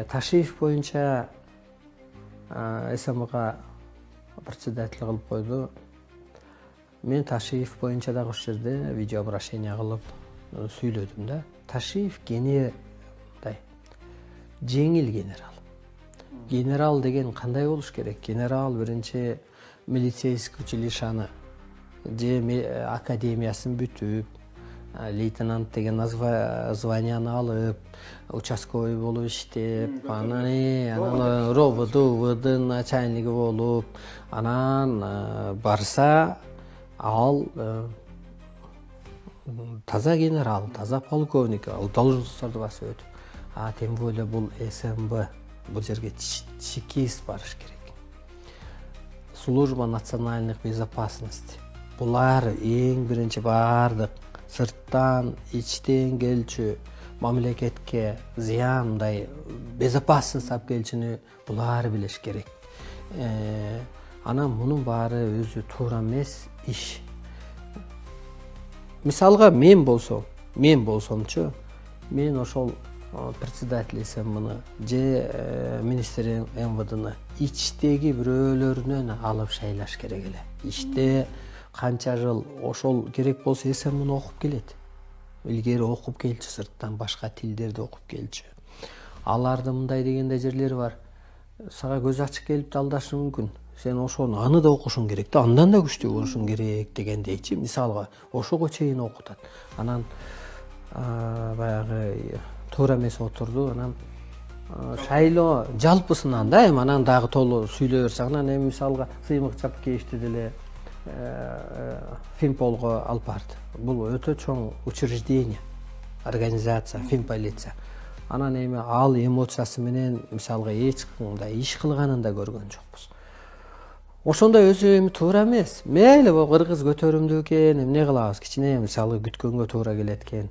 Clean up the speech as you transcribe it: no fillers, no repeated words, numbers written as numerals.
Ташиев боюнча СМга председатель кылып койду. Мен Ташиев боюнча дагы ошол жерде видео обращение кылып сүйлөдүм да. Ташиев мындай жеңил генерал. Генерал деген кандай болуш керек? Генерал биринчи милицейский училищаны же академиясын бүтүп, лейтенант деген званияны алып, участковый болуп иштеп, анан РОВД, УВД начальниги болуп, анан барса ал таза генерал, таза полковник, ал должностторду басып өтүп. Тем более бул СМБ, бул жерге чекист барыш керек. Служба национальных безопасности. Булар эң биринчи бардык сырттан, ичтен келчү мамлекетке зыяндай безопасность алып келчүнү булар билиш керек. Анан мунун баары өзү туура эмес иш. Мисалга мен болсомчу, мен ошол председатель СМны же министр МВДны ичтеги бирөөлөрүнөн алып шайлаш керек эле. Иште канча жыл ошол керек болсо СМны окуп келет. Илгери окуп келчү, сырттан башка тилдерди окуп келчү. Алардын мындай дегенде жерлери бар. Сага көз ачык келип да алдашы мүмкүн. Сен ошону аны да окушуң керек да, андан да күчтүү болушуң керек дегендейчи. Мисалга ошого чейин окутат. Анан баягы туура эмес отурду, анан шайлоо жалпысынан да, эми анан дагы толуу сүйлөй берсек, анан эми мисалга Сыймык Жапкеевичти деле Финполго алып барды. Бул өтө чоң учреждение, организация, Финполиция. Анан эми ал эмоциясы менен мисалга эч кандай иш кылганын да көргөн жокпуз. Ошондой өзү эми туура эмес. Мейли бул кыргыз көтөрүмдүү экен, эмне кылабыз? Кичине мисалы күткөнгө туура келет экен.